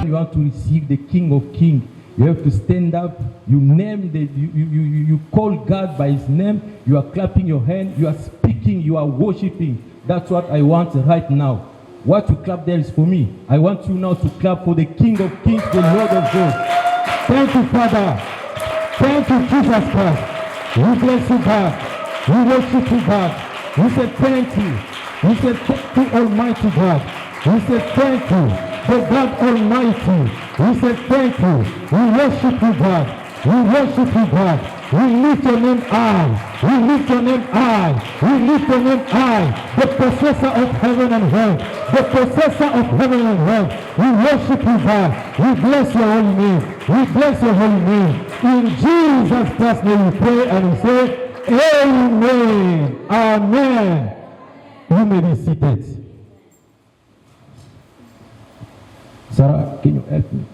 You want to receive the King of Kings. You have to stand up. You name you call God by His name. You are clapping your hand. You are speaking. You are worshiping. That's what I want right now. What you clap there is for me. I want you now to clap for the King of Kings, the Lord of Lords. Thank you, Father. Thank you, Jesus Christ. We bless you, God. We worship you, God. We say thank you. We say thank you, Almighty God. We say thank you, the God Almighty. We say thank you. We worship you, God. We worship you, God. We lift your name high. We lift your name high. We lift your name high. The possessor of heaven and earth. The possessor of heaven and earth. We worship you, God. We bless your holy name. We bless your holy name. In Jesus Christ's name we pray and we say, Amen. Amen. You may be seated. Sarah, can you help me?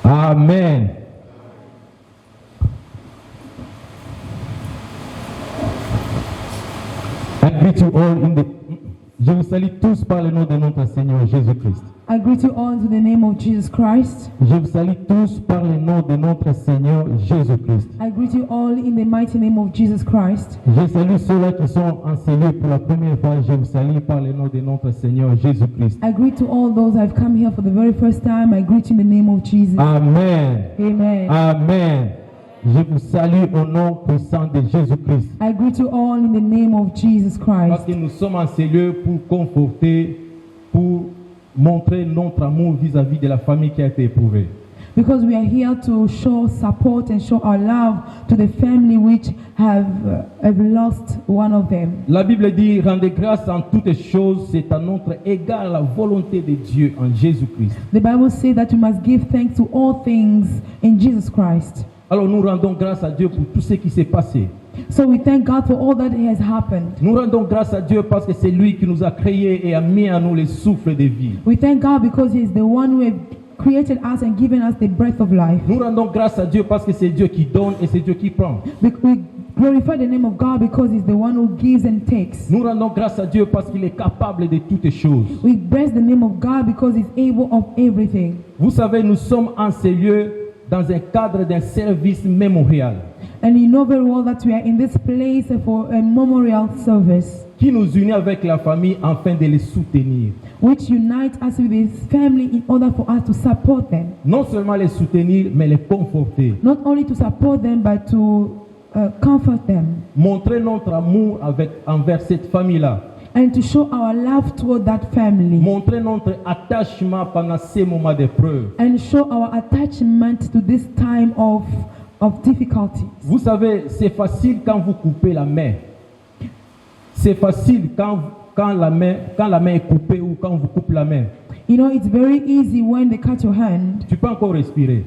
Amen. I greet you all in the... Je vous salue tous par le nom de notre Seigneur Jésus-Christ. I greet you all in the name of Jesus Christ. Je vous salue tous par le nom de notre Seigneur Jésus-Christ. I greet you all in the mighty name of Jesus Christ. Je salue ceux-là qui sont enseignés pour la première fois. Je vous salue par le nom de notre Seigneur Jésus-Christ. I greet to all those who have come here for the very first time. I greet you in the name of Jesus. Amen. Amen. Amen. Je vous salue au nom puissant de Jésus-Christ. I greet you all in the name of Jesus Parce Christ. que nous sommes en ce lieu pour conforter, pour montrer notre amour vis-à-vis de la famille qui a été éprouvée. Because we are here to show support and show our love to the family which have lost one of them. La Bible dit, rendez grâce en toutes choses, c'est à notre égard la volonté de Dieu en Jésus-Christ. The Bible says that we must give thanks to all things in Jesus Christ. Alors nous rendons grâce à Dieu pour tout ce qui s'est passé. So we thank God for all that has happened. Nous rendons grâce à Dieu parce que c'est lui qui nous a créés et a mis en nous le souffle de vie. We thank God because He is the one who has created us and given us the breath of life. Nous rendons grâce à Dieu parce que c'est Dieu qui donne et c'est Dieu qui prend. We glorify the name of God because He's the one who gives and takes. Nous rendons grâce à Dieu parce qu'il est capable de toutes choses. We bless the name of God because He's able of everything. Vous savez, nous sommes en ce lieu dans un cadre d'un service mémorial And you know very well that we are in this place for a memorial service qui nous unit avec la famille afin de les soutenir. which unites us with His family in order for us to support them. Non seulement les soutenir, mais les conforter. Not only to support them but to comfort them Montrer notre amour envers cette famille-là. and to show our love toward that family Montrer notre attachement pendant ces moments d'épreuve. and show our attachment to this time of difficulties. Vous savez, c'est facile quand vous coupez la main. C'est facile quand la main est coupée ou quand vous coupez la main. You know, it's very easy when they cut your hand. Tu peux encore respirer.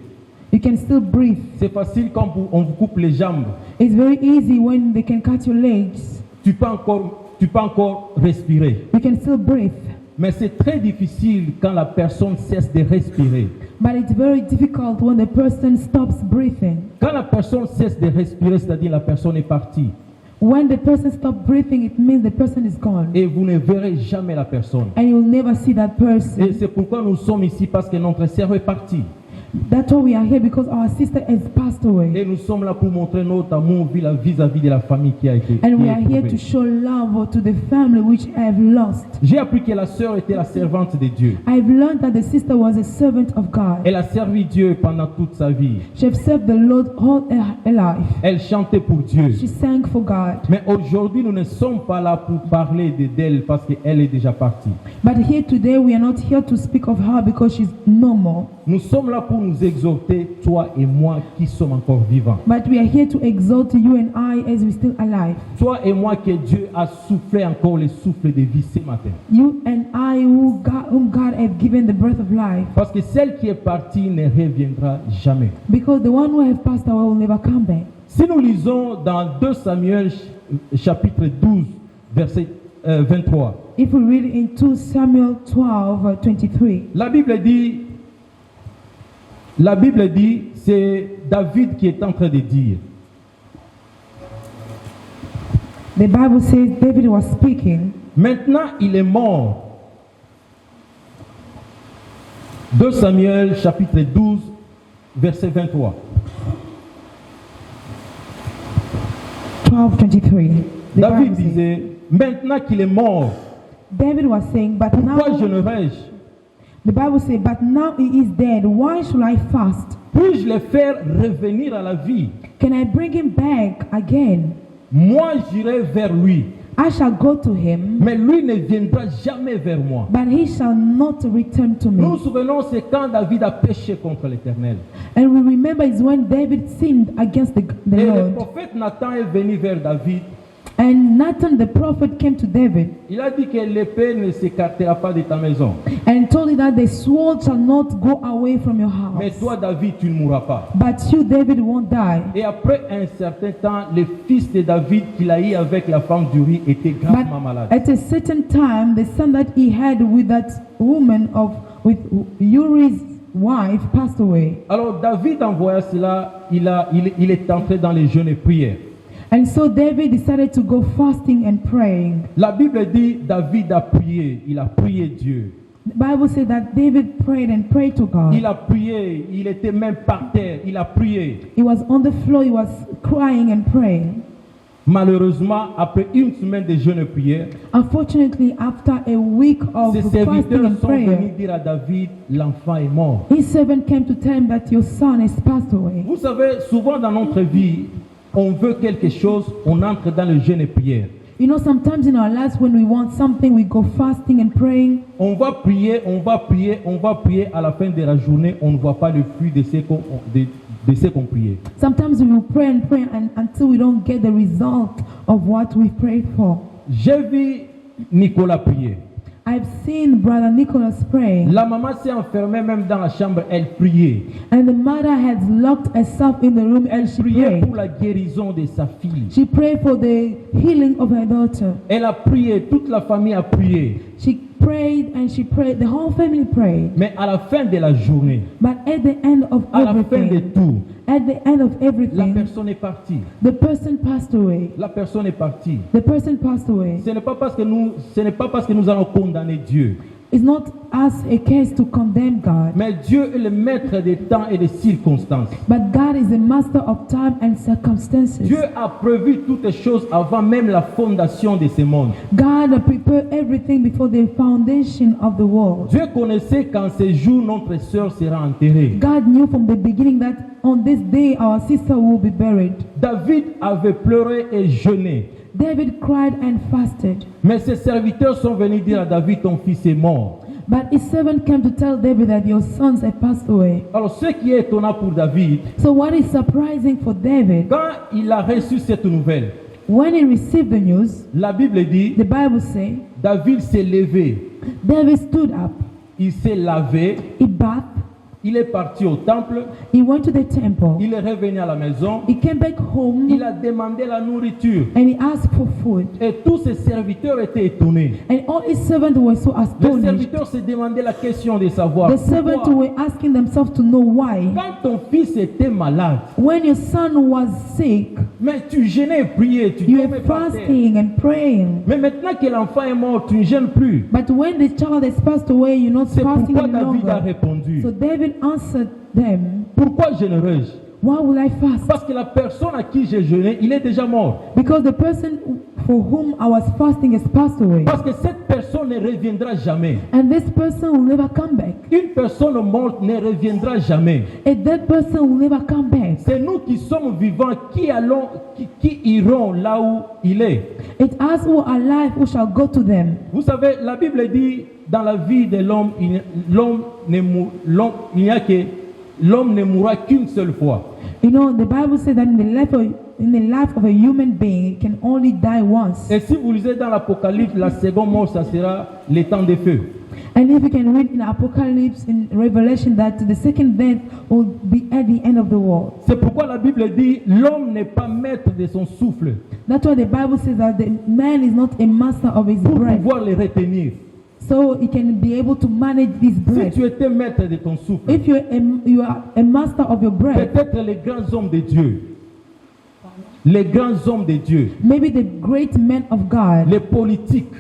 You can still breathe. C'est facile quand on vous coupe les jambes. It's very easy when they can cut your legs. Tu peux encore respirer. You can still breathe. Mais c'est très difficile quand la personne cesse de respirer. But it's very difficult when the person stops breathing. Quand la personne cesse de respirer, c'est-à-dire la personne est partie. When the person stops breathing, it means the person is gone. Et vous ne verrez jamais la personne. And you'll never see that Et person. c'est pourquoi nous sommes ici, parce que notre sœur est partie. That's why we are here, because our sister has passed away. Et nous sommes là pour montrer notre amour vis-à-vis de la famille qui a été And we qui est are here éprouvée. to show love to the family which have lost. J'ai appris que la sœur était la servante de Dieu. I've learned that the sister was a servant of God. Elle a servi Dieu pendant toute sa vie. She has served the Lord all her life. Elle chantait pour Dieu. She sang for God. Mais aujourd'hui, nous ne sommes pas là pour parler d'elle parce qu'elle est déjà partie. But here today, we are not here to speak of her because she's no more. Nous sommes là pour nous exhorter, toi et moi qui sommes encore vivants. But we are here to exalt you and I as we're still alive. Toi et moi que Dieu a soufflé encore le souffle de vie ce matin. You and I whom God has given the breath of life. Parce que celle qui est partie ne reviendra jamais. Because the one who has passed away will never come back. Si nous lisons dans 2 Samuel chapitre 12 verset 23. If we read in 2 Samuel 12, 23, La Bible dit, c'est David qui est en train de dire, The Bible says David was speaking. Maintenant, il est mort. 2 Samuel chapitre 12, verset 23. 12:23. The David Bible says- disait, maintenant qu'il est mort, David was saying, but pourquoi now jeûnerai-je? the Bible says, but now he is dead. Why should I fast? Puis-je le faire revenir à la vie? Can I bring him back again? Moi, j'irai vers lui, I shall go to him, mais lui ne viendra jamais vers moi. but he shall not return to Nous nous me. souvenons, c'est quand David a péché contre l'Éternel. And we remember it's when David sinned against the Et le Lord. prophète Nathan est venu vers David. And Nathan the prophet came to David Il a dit que l'épée ne s'écartera pas de ta maison. and told him that the sword shall not go away from your Mais house. toi, David, tu ne mourras pas. But you, David, won't die. Et après un certain temps, le fils de David qu'il a eu avec la femme d'Uri était But gravement malade. at a certain time, the son that he had with that woman with Uri's wife passed away. Alors David, en voyant cela, il est entré dans les jeûnes et prières. And so David decided to go fasting and praying. La Bible dit, David a prié, il a prié Dieu. The Bible says that David prayed and prayed to God. Il a prié, il était même par terre, il a prié. He was on the floor, he was crying and praying. Malheureusement, après une semaine de jeûne et prière, Unfortunately, after a week of ses fasting serviteurs and sont venus prayer, dire à David, l'enfant est mort. his servant came to tell him that your son has passed away. Vous savez, souvent dans notre vie, on veut quelque chose, on entre dans le jeûne et prière. You know, sometimes in our lives when we want something, we go fasting and praying. On va prier, on va prier, on va prier. À la fin de la journée, on ne voit pas le fruit de ce qu'on priait. Sometimes we will pray and pray until we don't get the result of what we prayed for. J'ai vu Nicolas prier. I've seen Brother Nicholas praying, La maman s'est enfermée même dans la chambre, elle priait. and the mother had locked herself in the room and she Priait prayed. pour la guérison de sa fille. She prayed for the healing of her daughter. Elle a prié, toute la famille a prié. She prayed and she prayed. The whole family prayed. Mais à la fin de la journée, But at the end of à la fin de everything, tout, at the end of la everything, personne est partie. the person passed away. La personne est partie. The person passed away. Ce n'est pas parce que nous allons condamner Dieu. It's not us a case to condemn God, Mais Dieu est le maître des temps et des circonstances. but God is the master of time and circumstances. Dieu a prévu toutes les choses avant même la fondation de ce monde. God prepared everything before the foundation of the world. Dieu connaissait qu'en ce jour, notre sœur sera enterrée. God knew from the beginning that on this day our sister will be buried. David avait pleuré et jeûné. David cried and fasted. Mais ses serviteurs sont venus dire à David, ton fils est mort. But his servant came to tell David that your sons have passed away. Alors ce qui est étonnant pour David, So what is surprising for David, quand il a reçu cette nouvelle, when he received the news, la Bible dit, the Bible says, David s'est levé, David stood up, il s'est lavé, he bathed, il est parti au temple, he went to the temple, il est revenu à la maison, he came back home, il a demandé la nourriture. and he asked for food. Et tous ses serviteurs étaient étonnés. And all his servants were so Les astonished. serviteurs se demandaient la question de savoir The servants pourquoi, were asking themselves to know why. quand ton fils était malade, When your son was sick, mais tu gênais et priais, tu you dormais were par terre. fasting and praying. Mais maintenant que l'enfant est mort, tu ne gênes plus. But when the child has passed away, you're not C'est fasting pourquoi any David a longer. répondu. So David answered them, Pourquoi gênerais-je? why will I fast? Parce que la personne à qui j'ai jeûné, il est déjà mort. Because the person for whom I was fasting has passed away. Parce que cette personne ne reviendra jamais. And this person will never come back. Une personne morte ne reviendra jamais. A dead person will never come back. C'est nous qui sommes vivants qui iront là où il est. It's us who are alive who shall go to them. Vous savez, la Bible dit, dans la vie de l'homme, l'homme ne mourra qu'une seule fois. You know, the Bible says that in the life of a human being, it can only die once. Et si vous lisez dans l'Apocalypse, la seconde mort, ça sera le temps de feu. And if you can read in Apocalypse, in Revelation, that the second death will be at the end of the world. C'est pourquoi la Bible dit, l'homme n'est pas maître de son souffle That's why the Bible says that the man is not a master of his pour breath, pouvoir le retenir. so he can be able to manage this Si breath. tu étais maître de ton souffle, If you are a master of your breath, peut-être les grands hommes de Dieu, les grands hommes de Dieu, maybe the great men of God, les politiques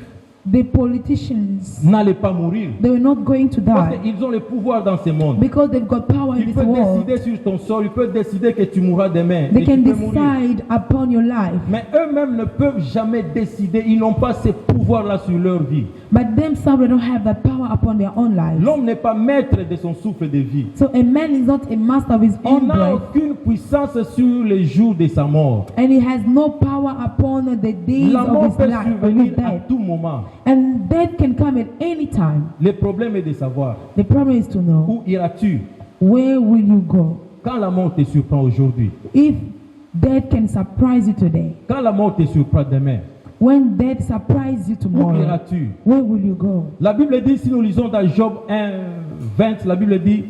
the politicians, n'allaient pas mourir. they were not going to Parce die qu'ils ont le pouvoir dans ce monde. because they've got power in Ils this peuvent world. décider sur ton sort, ils peuvent décider que tu mourras demain. They et can tu peux mourir. decide upon your life. Mais eux-mêmes ne peuvent jamais décider, ils n'ont pas ce pouvoir-là sur leur vie. But themselves, they don't have that power upon their own lives. L'homme n'est pas maître de son souffle de vie. So a man is not a master of his Il own n'a breath, aucune puissance sur les jours de sa mort. and he has no power upon the days La of mort his peut life, of his survenir à death. tout moment. And death can come at any time. Le problème est de savoir The problem is to know, où iras-tu where will you go? quand la mort te surprend aujourd'hui, If death can surprise you today, quand la mort te surprend demain, when death surprises you où tomorrow, iras-tu? where will you go? La Bible dit, si nous lisons dans Job 1, 20, la Bible dit,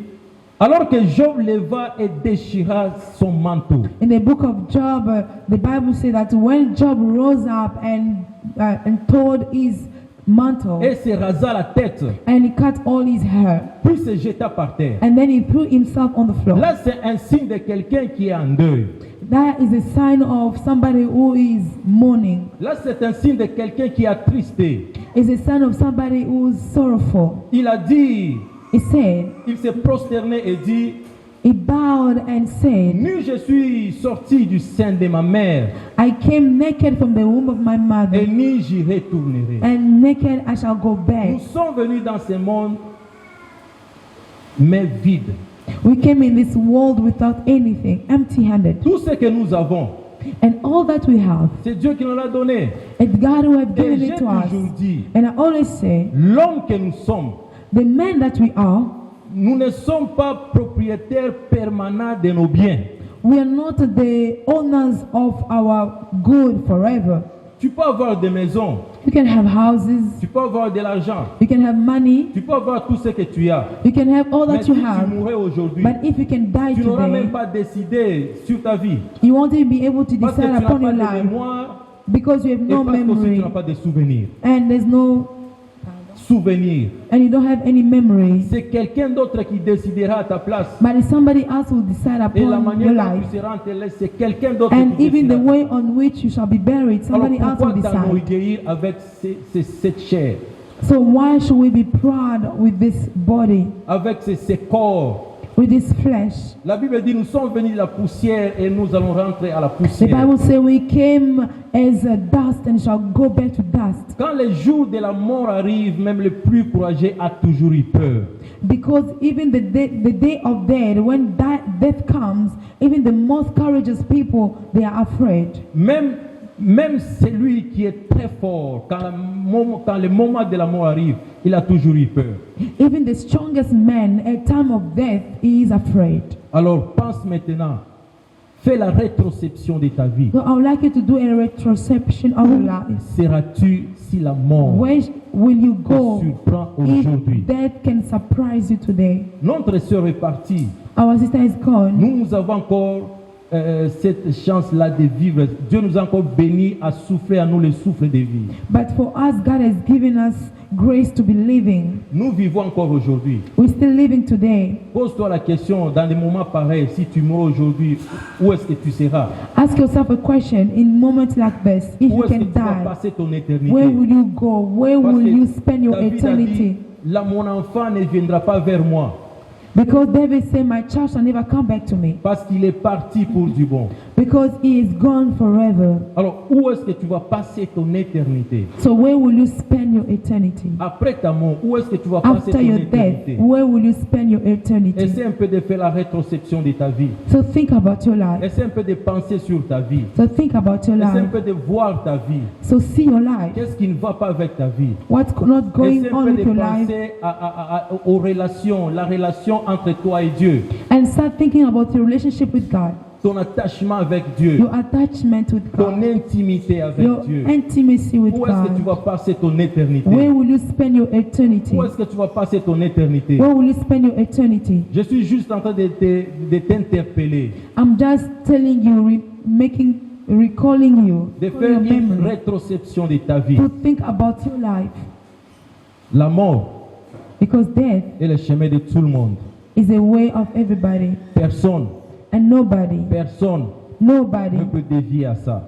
alors que Job leva et déchira son manteau, In the book of Job, the Bible says that when Job rose up and tore his mantle, et se rasa la tête, and he cut all his hair, puis se jeta par terre. and then he threw himself on the floor. Là, c'est un signe de quelqu'un qui est en deuil. That is a sign of somebody who is mourning. Là, c'est un signe de quelqu'un qui est attristé. It's a sign of somebody who is sorrowful. Il a dit, He said, il s'est prosterné et dit, he bowed and said, nu je suis sorti du sein de ma mère, I came naked from the womb of my et mother, ni j'y retournerai. and naked I shall go Nous back. sommes venus dans ce monde, mais vide. We came in this world without anything, empty-handed. Tout ce que nous avons, And all that we have, c'est Dieu qui nous l'a donné. it's God who has Et given j'ai it to us. toujours dit, And I always say, l'homme que nous sommes, the men that we are, nous ne sommes pas propriétaires permanents de nos biens. we are not the owners of our good forever. Tu peux avoir des maisons, You can have houses, tu peux avoir de l'argent, you can have money, tu peux avoir tout ce que tu as. you can have all Mais that si you tu have. mourrais aujourd'hui, But if you can die tu n'auras today, même pas décidé sur ta vie. you won't even be able to Parce que tu decide n'as upon pas your de life mémoire because you have et no parce que aussi tu memory n'as pas de souvenirs. and there's no Souvenirs. and you don't have any memory. C'est quelqu'un d'autre qui décidera à ta place. But it's somebody else who will decide Et la upon manière your dont life. tu seras enterré, c'est quelqu'un d'autre And qui even the décidera. way on which you shall be buried, somebody Alors else will pourquoi decide. t'enorgueillir avec cette chair, So why should we be proud with this body, avec ces corps? with this flesh? La Bible dit, nous sommes venus de la poussière et nous allons rentrer à la The poussière. Bible says we came as a dust and shall go back to dust. Quand les jours de la mort arrivent, même le plus courageux a toujours eu peur. Because even the day of death, when death comes, even the most courageous people, they are afraid. Même celui qui est très fort, quand le moment de la mort arrive, il a toujours eu peur. Even the strongest man at time of death, he is afraid. Alors pense maintenant, fais la rétroception de ta vie. So I would like you to do a retroception of your life. Seras-tu si la mort Where will you te go surprend aujourd'hui? if death can surprise you today? Notre sœur est partie. Our sister is gone. Nous avons encore cette chance-là de vivre. Dieu nous a encore bénis à souffler à nous le souffle de vie. But for us, God has given us grace to be living. Nous vivons encore aujourd'hui. We're still living today. Pose-toi la question, dans des moments pareils, si tu meurs aujourd'hui, où est-ce que tu seras? Ask yourself a question in moments like this. If Où you est-ce que can tu vas die, passer ton éternité? where will you go? Where Parce will que you spend your David a eternity? dit, là, mon enfant ne viendra pas vers moi, Because David said, my child shall never come back to me. parce qu'il est parti pour du bon. Because he is gone forever. Alors, où est-ce que tu vas passer ton éternité? So where will you spend your eternity? Après ta mort, où est-ce que tu vas passer After ton your death, éternité? where will you spend your eternity? Essaie un peu de faire la rétroception de ta vie. So think about your life. Essaie un peu de penser sur ta vie. So think about your Essaie un life. peu de voir ta vie. So see your life. Qu'est-ce qui ne va pas avec ta vie? What's not going Essaie on un peu with de your life? penser aux relations, la relation entre toi et Dieu, And start thinking about your relationship with God. ton attachement avec Dieu, Your attachment with ton God. intimité avec Your Dieu. intimacy with Où est-ce que tu God. vas passer ton éternité? Where will you spend your eternity? Où est-ce que tu vas passer ton éternité? Where will you spend your eternity? Je suis juste en train de t'interpeller, I'm just telling you, recalling you de for faire your une memory, rétroception de ta vie. to think about your life. La mort Because death est le chemin de tout le monde. is a way of everybody. Personne, And nobody, personne Nobody ne peut dévier à ça.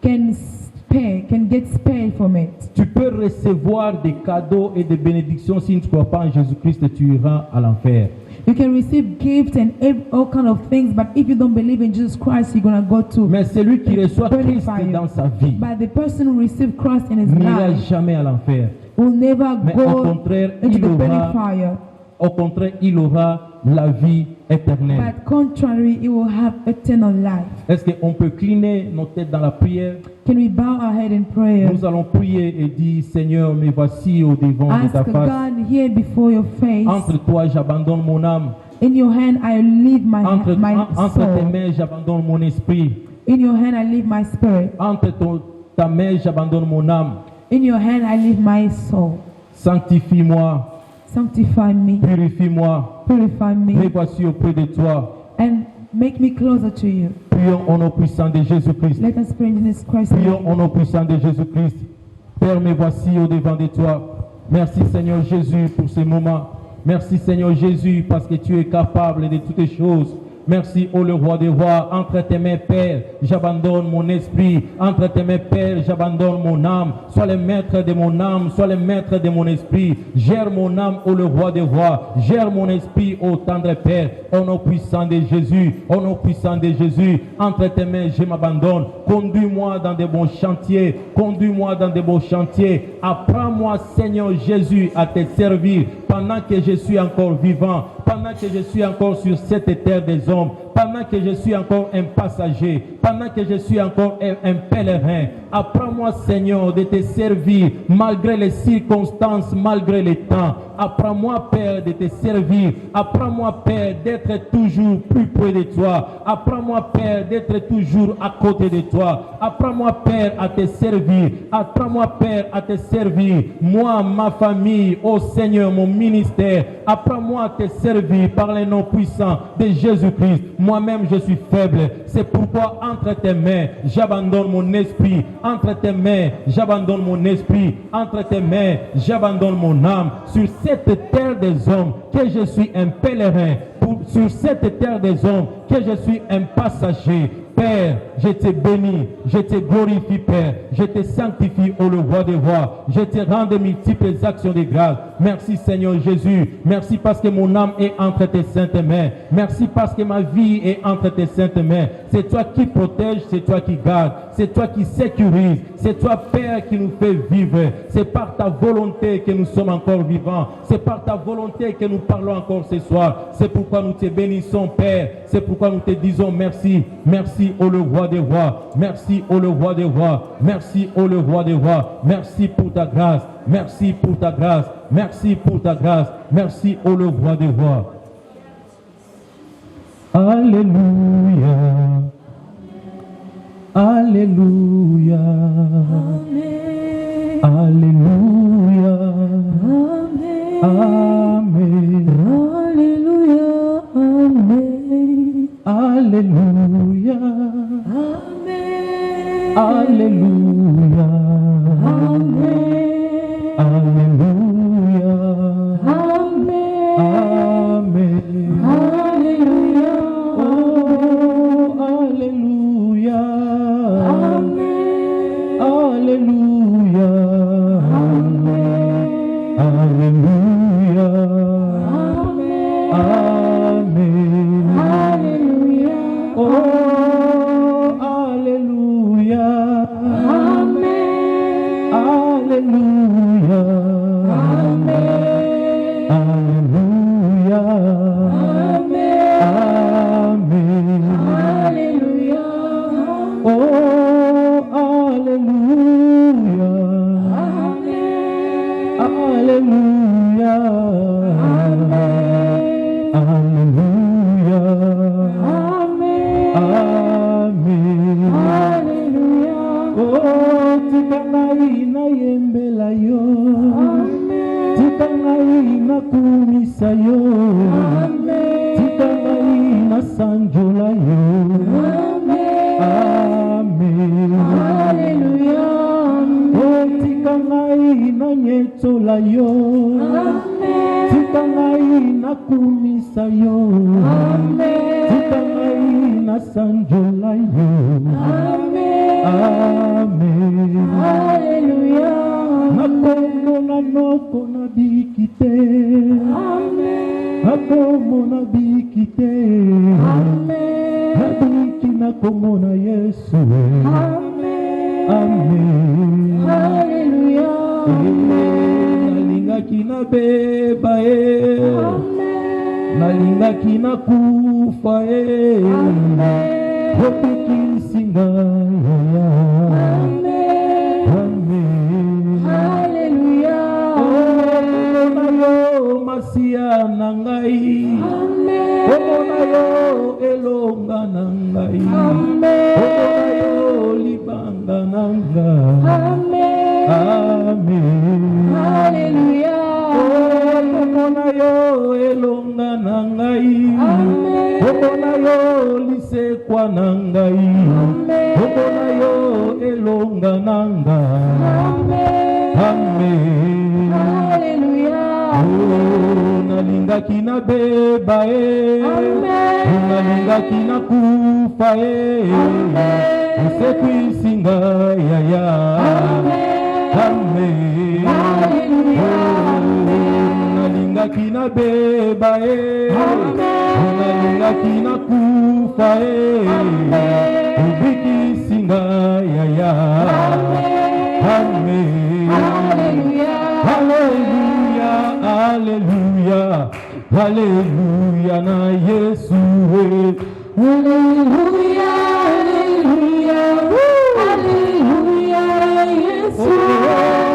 can get spared from it. Tu peux recevoir des cadeaux et des bénédictions si tu ne crois pas en Jésus-Christ et tu iras à l'enfer. You can receive gifts and all kind of things, but if you don't believe in Jesus Christ, you're gonna go to Mais celui qui reçoit burning Christ fire. dans sa vie But the person who received Christ in his n'ira life jamais à l'enfer. will never Mais au go contraire, into il the burning aura, fire. au contraire, il aura la vie éternelle. But contrary, he will have eternal life. Est-ce qu'on peut cliner nos têtes dans la prière? Can we bow our head in prayer? Nous allons prier et dire, Seigneur, me voici au devant de Ask ta face. God here before your face. Entre toi, j'abandonne mon âme. In your hand, I leave my Entre tes soul. mains, j'abandonne mon esprit. In your hand, I leave my spirit. Entre ta main, j'abandonne mon âme. In your hand, I leave my soul. Sanctifie-moi, Sanctify me, purifie-moi. purify Me me, voici auprès de toi. and make me closer to you. Prions au nom puissant de Jésus-Christ. Let us pray in Jesus Christ's Prions name. au nom puissant de Jésus-Christ. Père, me voici au devant de toi. Merci Seigneur Jésus pour ce moment. Merci Seigneur Jésus parce que tu es capable de toutes choses. Merci, ô le roi des rois. Entre tes mains, Père, j'abandonne mon esprit. Entre tes mains, Père, j'abandonne mon âme. Sois le maître de mon âme, sois le maître de mon esprit. Gère mon âme, ô le roi des rois. Gère mon esprit, ô tendre Père. Au nom puissant de Jésus, au nom puissant de Jésus. Entre tes mains, je m'abandonne. Conduis-moi dans de bons chantiers. Conduis-moi dans de beaux chantiers. Apprends-moi, Seigneur Jésus, à te servir pendant que je suis encore vivant. Pendant que je suis encore sur cette terre des hommes, pendant que je suis encore un passager, pendant que je suis encore un pèlerin, apprends-moi, Seigneur, de te servir malgré les circonstances, malgré les temps. Apprends-moi, Père, de te servir. Apprends-moi, Père, d'être toujours plus près de toi. Apprends-moi, Père, d'être toujours à côté de toi. Apprends-moi, Père, à te servir. Apprends-moi, Père, à te servir. Moi, ma famille, ô Seigneur, mon ministère. Apprends-moi à te servir par le nom puissant de Jésus-Christ. Moi-même, je suis faible. C'est pourquoi, entre tes mains, j'abandonne mon esprit. Entre tes mains, j'abandonne mon esprit. Entre tes mains, j'abandonne mon âme. Sur cette terre des hommes, que je suis un pèlerin. Sur cette terre des hommes, que je suis un passager. Père, je te bénis, je te glorifie, Père, je te sanctifie, ô le roi des rois, je te rends de multiples actions de grâce. Merci Seigneur Jésus, merci parce que mon âme est entre tes saintes mains, merci parce que ma vie est entre tes saintes mains. C'est toi qui protèges, c'est toi qui gardes, c'est toi qui sécurise, c'est toi Père qui nous fait vivre. C'est par ta volonté que nous sommes encore vivants, c'est par ta volonté que nous parlons encore ce soir. C'est pourquoi nous te bénissons Père, c'est pourquoi nous te disons merci, merci ô le roi des rois, merci ô le roi des rois, merci ô le roi des rois, merci pour ta grâce, merci pour ta grâce, merci pour ta grâce, merci ô le roi des rois. Alléluia, alléluia, alléluia, amen, alléluia, amen. Alléluia. Amen. Alléluia. Amen. Alléluia. Amen. Amen. Alléluia. Oh, alléluia. Amen. Alléluia. Amen. Alléluia. Amen. Alléluia. Oh, alléluia. Amen. Alléluia. Amen. Alléluia. Amen. Alléluia. Oh, alléluia. Amen. Alléluia. Amen. Alléluia. Amen. Alléluia. Oh, tikangai na yembela yo. Amen. Tikangai na kumisa yo. Amen. Tikangai na sanjola yo. Amen. Amen. Alléluia. Oh, tikangai na nyetola yo. Amen. Tikangai na kumisa yo. Amen. Tikangai na sanjola yo. Yesu. Amen. Hallelujah. Nalingaki na beba nalingaki na kufa Opiki singa Amen. Hallelujah. Oh, Masia nangai. Omonayo elonga nangai. Omonayo libanga nangai. Amen. Hallelujah. Omonayo elonga nangai. Omonayo lisekwa nangai. Omonayo elonga nangai. Amen. Hallelujah. Oh, nalingaki na beba nalingaki na kufa usekwisinga yaya. Amen. Nalingaki na beba nalingaki na kufa ubikisinga yaya. Amen. Hallelujah, hallelujah, hallelujah na Yesu. Hallelujah.